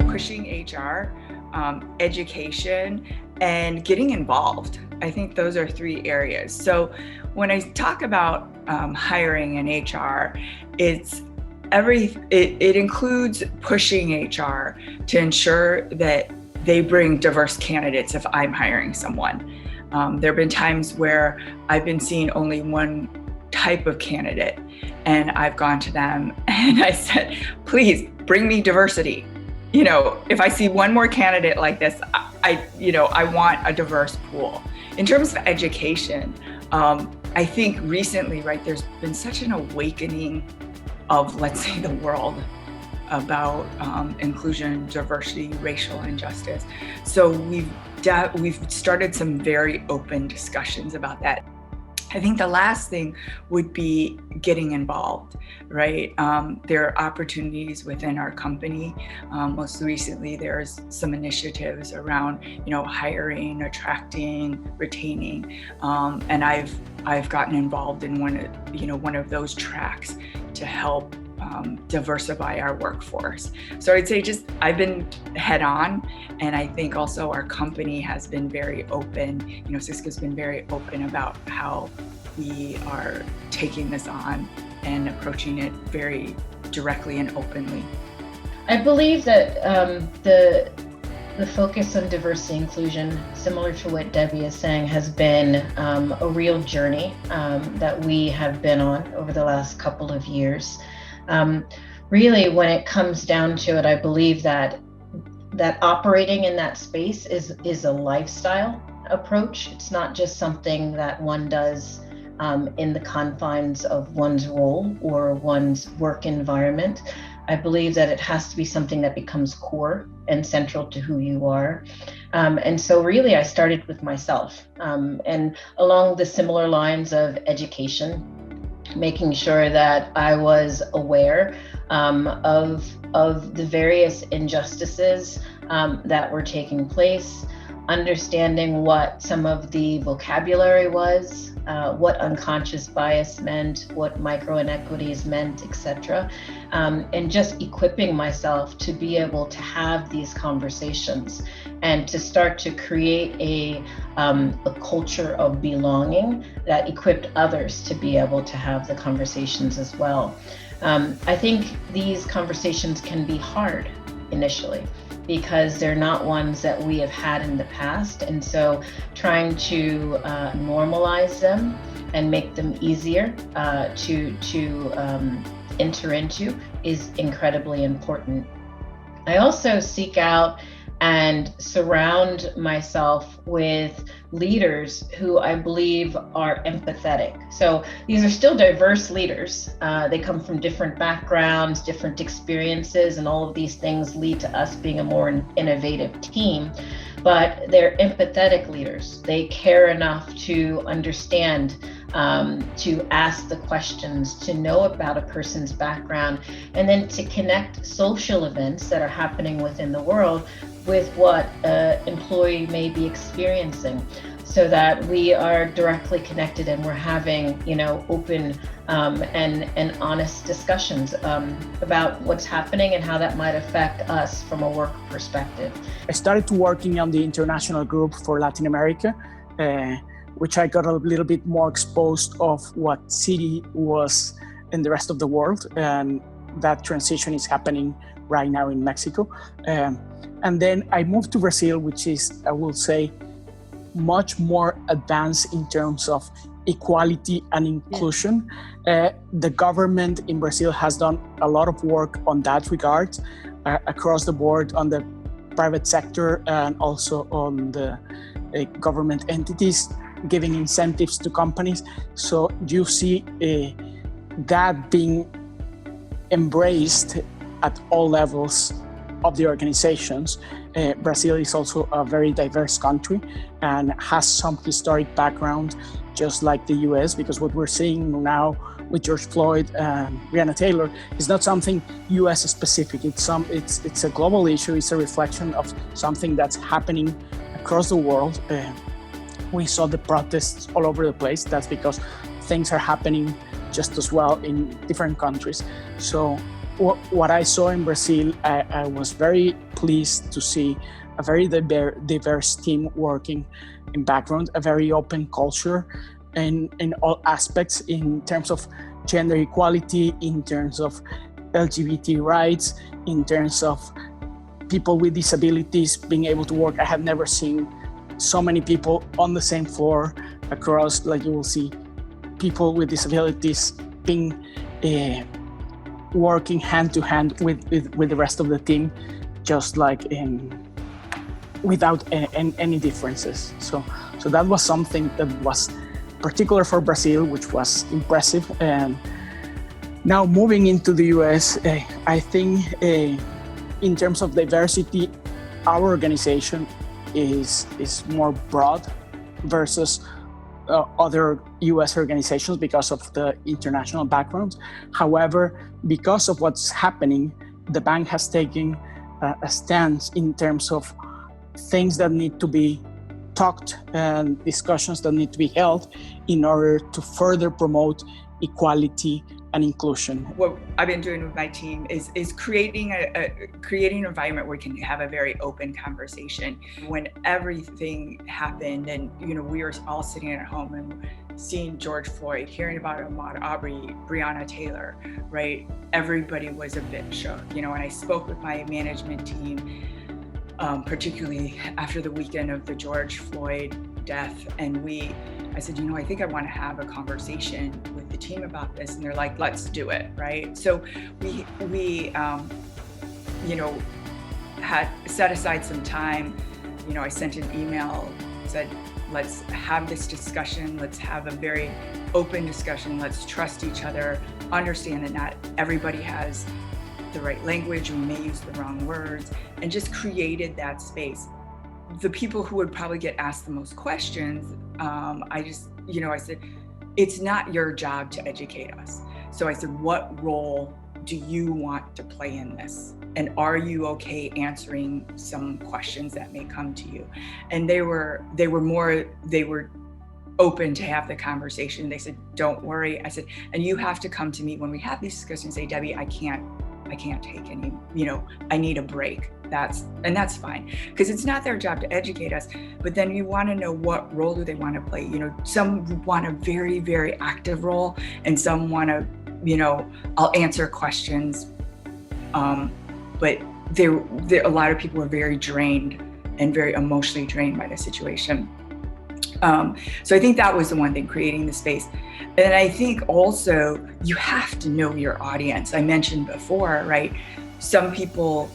pushing HR, education, and getting involved. I think those are 3 areas. So when I talk about hiring in HR, it includes pushing HR to ensure that they bring diverse candidates if I'm hiring someone. There have been times where I've been seeing only one type of candidate, and I've gone to them and I said, please bring me diversity. If I see one more candidate like this, I want a diverse pool. In terms of education, I think recently, right, there's been such an awakening of, let's say, the world about inclusion, diversity, racial injustice. So we've started some very open discussions about that. I think the last thing would be getting involved, right? There are opportunities within our company. Most recently, there's some initiatives around, hiring, attracting, retaining, and I've gotten involved in one of those tracks to help diversify our workforce. So I'd say I've been head on, and I think also our company has been very open. Cisco's been very open about how we are taking this on and approaching it very directly and openly. I believe that the focus on diversity inclusion, similar to what Debbie is saying, has been a real journey that we have been on over the last couple of years. Really, when it comes down to it, I believe that operating in that space is a lifestyle approach. It's not just something that one does in the confines of one's role or one's work environment. I believe that it has to be something that becomes core and central to who you are. And so really, I started with myself, and along the similar lines of education, making sure that I was aware of the various injustices that were taking place, understanding what some of the vocabulary was, what unconscious bias meant, what micro inequities meant, etc., and just equipping myself to be able to have these conversations and to start to create a culture of belonging that equipped others to be able to have the conversations as well. I think these conversations can be hard initially, because they're not ones that we have had in the past. And so trying to normalize them and make them easier to enter into is incredibly important. I also seek out and surround myself with leaders who I believe are empathetic. So these are still diverse leaders. They come from different backgrounds, different experiences, and all of these things lead to us being a more innovative team. But they're empathetic leaders. They care enough to understand, to ask the questions, to know about a person's background, and then to connect social events that are happening within the world with what an employee may be experiencing, so that we are directly connected and we're having, open and honest discussions about what's happening and how that might affect us from a work perspective. I started working on the international group for Latin America, which I got a little bit more exposed of what Citi was in the rest of the world, and that transition is happening right now in Mexico. And then I moved to Brazil, which is, I will say, much more advanced in terms of equality and inclusion. The government in Brazil has done a lot of work on that regard, across the board, on the private sector and also on the government entities, giving incentives to companies. So you see that being embraced at all levels of the organizations. Brazil is also a very diverse country and has some historic background, just like the US, because what we're seeing now with George Floyd and Breonna Taylor is not something US specific. It's a global issue. It's a reflection of something that's happening across the world. We saw the protests all over the place. That's because things are happening just as well in different countries. So what I saw in Brazil, I was very pleased to see a very diverse team working in background, a very open culture in all aspects, in terms of gender equality, in terms of LGBT rights, in terms of people with disabilities being able to work. I have never seen so many people on the same floor across, like you will see people with disabilities being working hand to hand with the rest of the team, just like without any differences. So that was something that was particular for Brazil, which was impressive. And now moving into the US, I think in terms of diversity, our organization is more broad versus other US organizations because of the international background. However, because of what's happening, the bank has taken a stance in terms of things that need to be talked and discussions that need to be held in order to further promote equality and inclusion. What I've been doing with my team is creating an environment where we can have a very open conversation. When everything happened, and we were all sitting at home and seeing George Floyd, hearing about Ahmaud Arbery, Breonna Taylor, right? Everybody was a bit shook. And I spoke with my management team, particularly after the weekend of the George Floyd death, and I said, I think I want to have a conversation with the team about this. And they're like, let's do it, right? So we had set aside some time. I sent an email, said, let's have this discussion. Let's have a very open discussion. Let's trust each other, understand that not everybody has the right language, we may use the wrong words, and just created that space. The people who would probably get asked the most questions, I said, it's not your job to educate us. So I said, what role do you want to play in this? And are you okay answering some questions that may come to you? And they were open to have the conversation. They said, don't worry. I said, and you have to come to me when we have these discussions and say, Debbie, I can't take any, I need a break. That's fine, because it's not their job to educate us, but then you want to know what role do they want to play. Some want a very, very active role, and some want to, I'll answer questions. But a lot of people are very drained and very emotionally drained by the situation. So I think that was the one thing, creating the space. And I think also you have to know your audience. I mentioned before, right? Some people,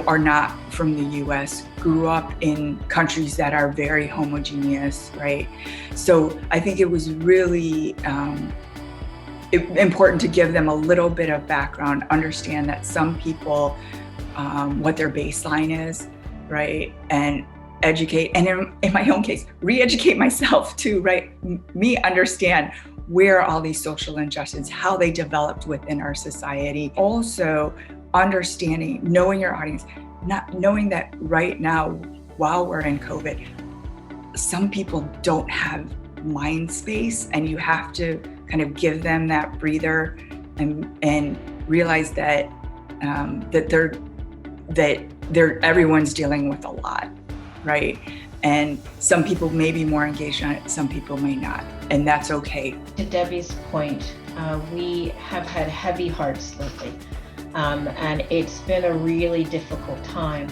are not from the US, grew up in countries that are very homogeneous, right? So I think it was really important to give them a little bit of background, understand that some people, what their baseline is, right? And educate, and in my own case, re-educate myself too, right? Me understand where all these social injustices, how they developed within our society. Also understanding, knowing your audience, not knowing that right now, while we're in COVID, some people don't have mind space, and you have to kind of give them that breather and realize that everyone's dealing with a lot, right? And some people may be more engaged on it, some people may not, and that's okay. To Debbie's point, we have had heavy hearts lately, and it's been a really difficult time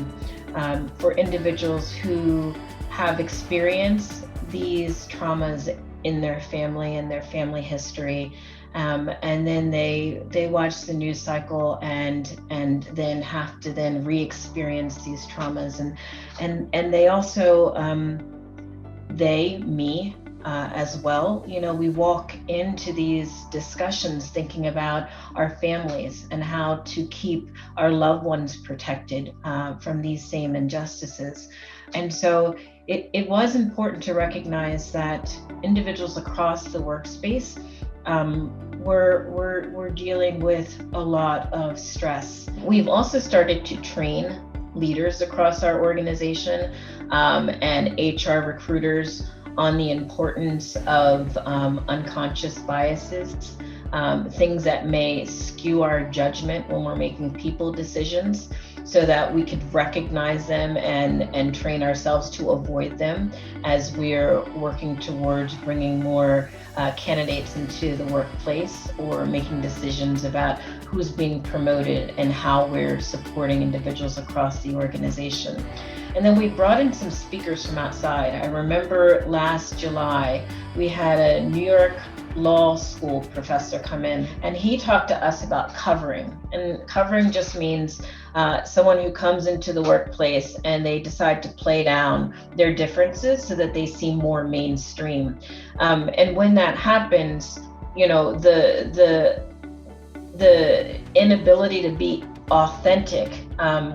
for individuals who have experienced these traumas in their family and their family history. And then they watch the news cycle and then have to then re-experience these traumas, and they also me as well, we walk into these discussions thinking about our families and how to keep our loved ones protected from these same injustices. And so it was important to recognize that individuals across the workspace we're dealing with a lot of stress. We've also started to train leaders across our organization and HR recruiters on the importance of unconscious biases things that may skew our judgment when we're making people decisions, so that we could recognize them and train ourselves to avoid them as we're working towards bringing more candidates into the workplace, or making decisions about who's being promoted and how we're supporting individuals across the organization. And then we brought in some speakers from outside. I remember last July, we had a New York law school professor come in, and he talked to us about covering. And covering just means someone who comes into the workplace and they decide to play down their differences so that they seem more mainstream. And when that happens, you know, the inability to be authentic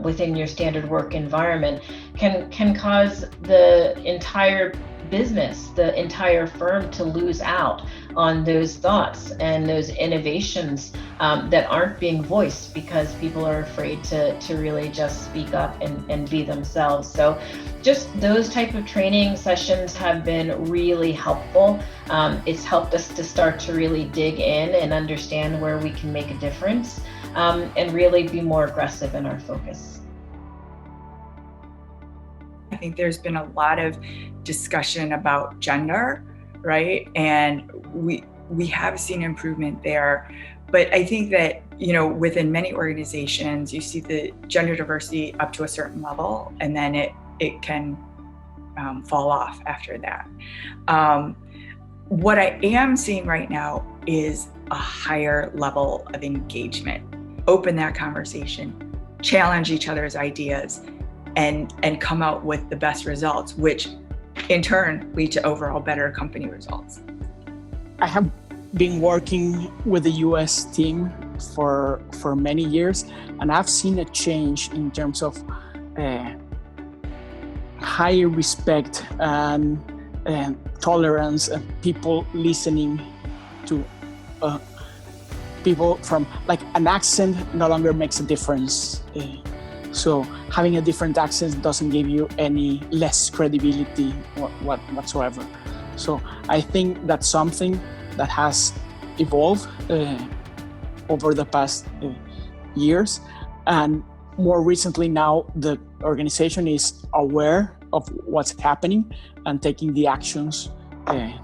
within your standard work environment can cause the entire business, the entire firm, to lose out on those thoughts and those innovations that aren't being voiced because people are afraid to really just speak up and be themselves. So just those type of training sessions have been really helpful. It's helped us to start to really dig in and understand where we can make a difference, and really be more aggressive in our focus. I think there's been a lot of discussion about gender, right? And we have seen improvement there. But I think that, you know, within many organizations, you see the gender diversity up to a certain level, and then it can fall off after that. What I am seeing right now is a higher level of engagement. Open that conversation, challenge each other's ideas, and come out with the best results, which in turn lead to overall better company results. I have been working with the US team for many years, and I've seen a change in terms of higher respect and tolerance, and people listening to people from, like, an accent no longer makes a difference. So having a different accent doesn't give you any less credibility whatsoever. So I think that's something that has evolved over the past years. And more recently now, the organization is aware of what's happening and taking the actions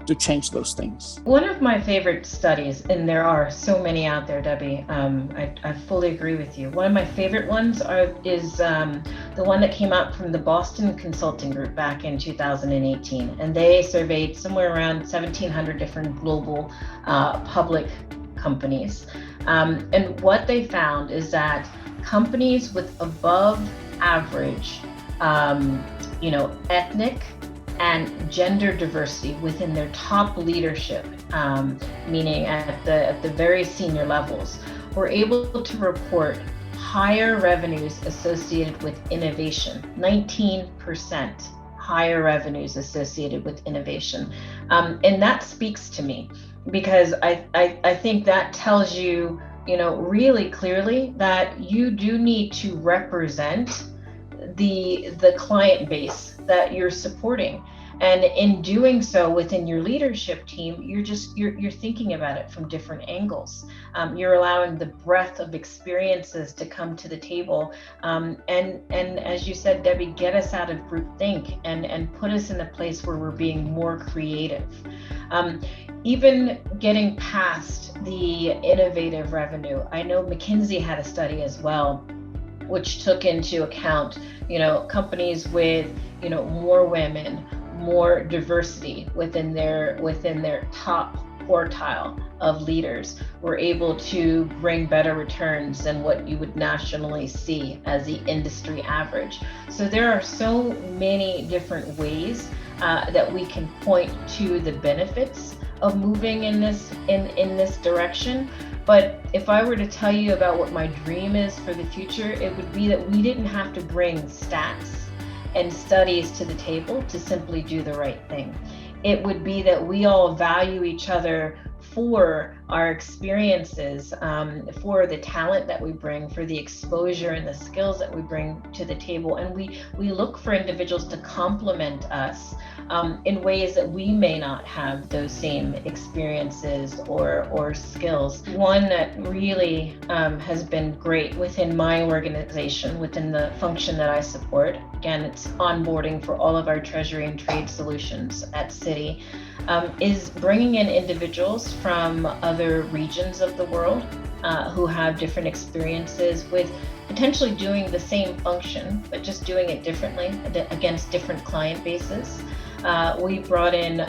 to change those things. One of my favorite studies, and there are so many out there, Debbie, I fully agree with you. One of my favorite ones is the one that came out from the Boston Consulting Group back in 2018. And they surveyed somewhere around 1,700 different global public companies. And what they found is that companies with above average, ethnic and gender diversity within their top leadership, meaning at the very senior levels, were able to report higher revenues associated with innovation, 19% higher revenues associated with innovation. And that speaks to me, because I think that tells you, really clearly that you do need to represent the client base that you're supporting. And in doing so within your leadership team, you're thinking about it from different angles. You're allowing the breadth of experiences to come to the table. And as you said, Debbie, get us out of groupthink and put us in a place where we're being more creative. Even getting past the innovative revenue. I know McKinsey had a study as well, which took into account, companies with, more women, more diversity within their top quartile of leaders, were able to bring better returns than what you would nationally see as the industry average. So there are so many different ways that we can point to the benefits of moving in this direction. But if I were to tell you about what my dream is for the future, it would be that we didn't have to bring stats and studies to the table to simply do the right thing. It would be that we all value each other for our experiences, for the talent that we bring, for the exposure and the skills that we bring to the table. And we look for individuals to complement us in ways that we may not have those same experiences or skills. One that really has been great within my organization, within the function that I support, again, it's onboarding for all of our treasury and trade solutions at Citi, is bringing in individuals from other regions of the world who have different experiences with potentially doing the same function, but just doing it differently against different client bases. We brought in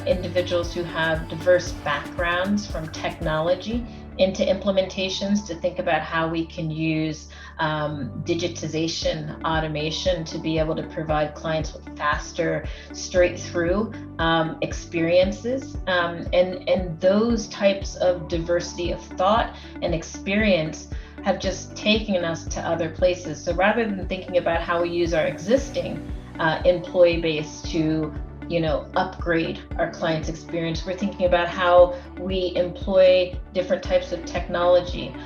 individuals who have diverse backgrounds from technology into implementations to think about how we can use digitization, automation to be able to provide clients with faster, straight through experiences. And those types of diversity of thought and experience have just taken us to other places. So rather than thinking about how we use our existing employee base to upgrade our clients' experience, we're thinking about how we employ different types of technology,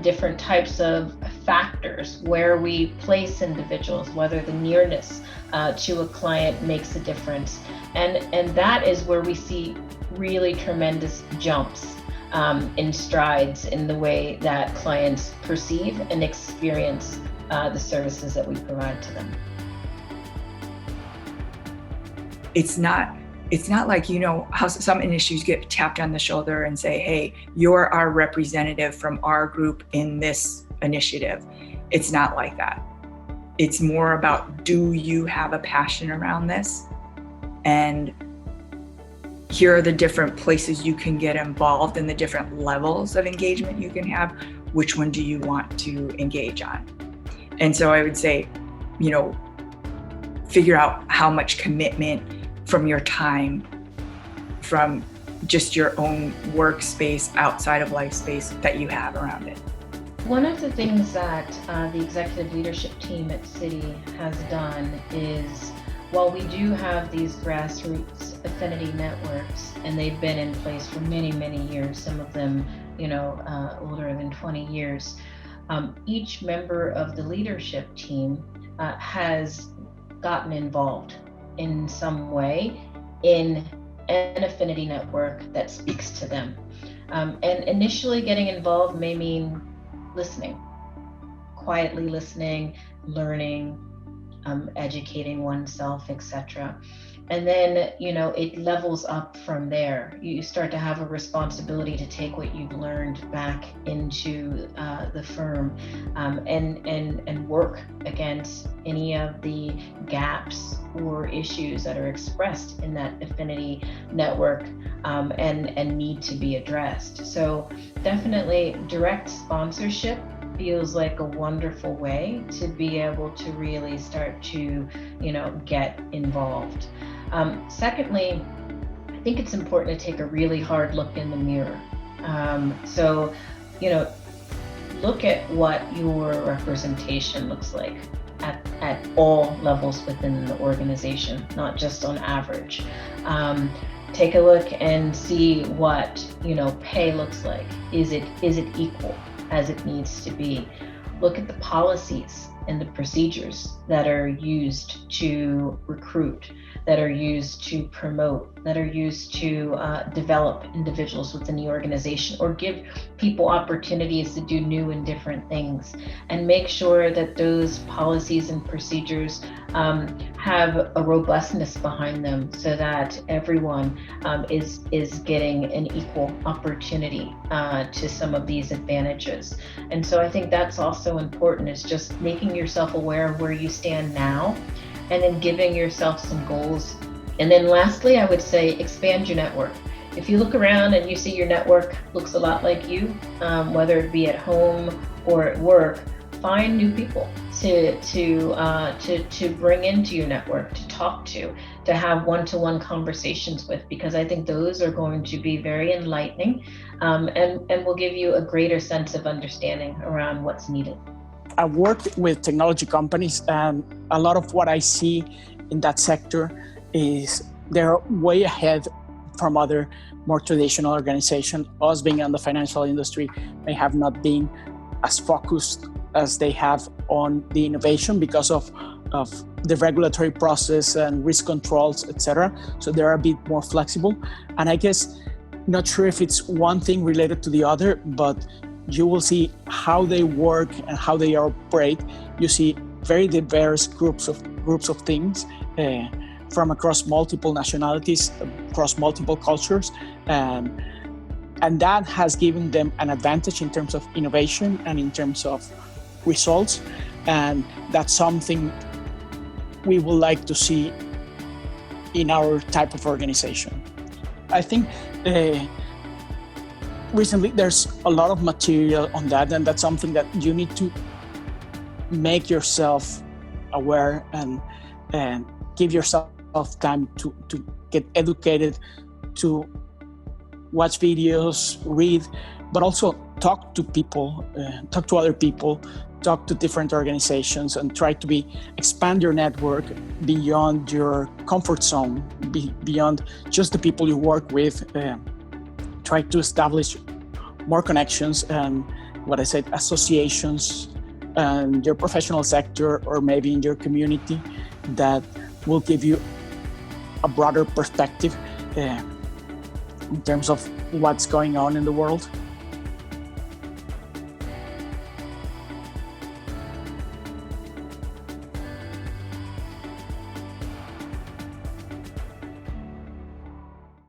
different types of factors where we place individuals, whether the nearness to a client makes a difference. And that is where we see really tremendous jumps in strides in the way that clients perceive and experience the services that we provide to them. It's not like, how some initiatives get tapped on the shoulder and say, hey, you're our representative from our group in this initiative. It's not like that. It's more about, do you have a passion around this? And here are the different places you can get involved and the different levels of engagement you can have. Which one do you want to engage on? And so I would say, figure out how much commitment from your time, from just your own workspace outside of life space that you have around it. One of the things that the executive leadership team at Citi has done is, while we do have these grassroots affinity networks, and they've been in place for many, many years, some of them, older than 20 years, each member of the leadership team has gotten involved in some way in an affinity network that speaks to them. And initially getting involved may mean listening, quietly listening, learning, educating oneself, etc. And then, it levels up from there. You start to have a responsibility to take what you've learned back into the firm and work against any of the gaps or issues that are expressed in that affinity network and need to be addressed. So definitely direct sponsorship feels like a wonderful way to be able to really start to, get involved. Secondly, I think it's important to take a really hard look in the mirror. So, look at what your representation looks like at all levels within the organization, not just on average. Take a look and see what, pay looks like. Is it equal as it needs to be? Look at the policies and the procedures that are used to recruit, that are used to promote, that are used to develop individuals within the organization or give people opportunities to do new and different things. And make sure that those policies and procedures have a robustness behind them so that everyone is getting an equal opportunity to some of these advantages. And so I think that's also important, is just making yourself aware of where you stand now, and then giving yourself some goals. And then lastly, I would say expand your network. If you look around and you see your network looks a lot like you, whether it be at home or at work, find new people to bring into your network, to talk to have one-to-one conversations with, because I think those are going to be very enlightening and will give you a greater sense of understanding around what's needed. I work with technology companies, and a lot of what I see in that sector is they're way ahead from other more traditional organizations. Us being in the financial industry may have not been as focused as they have on the innovation because of the regulatory process and risk controls, etc. So they're a bit more flexible. And I guess, not sure if it's one thing related to the other, but you will see how they work and how they operate. You see very diverse groups of things from across multiple nationalities, across multiple cultures, and that has given them an advantage in terms of innovation and in terms of results. And that's something we would like to see in our type of organization. I think recently there's a lot of material on that, and that's something that you need to make yourself aware and give yourself time to get educated, to watch videos, read, but also talk to people, talk to other people, talk to different organizations, and try to expand your network beyond your comfort zone, beyond just the people you work with. Try to establish more connections and, what I said, associations in your professional sector or maybe in your community that will give you a broader perspective in terms of what's going on in the world.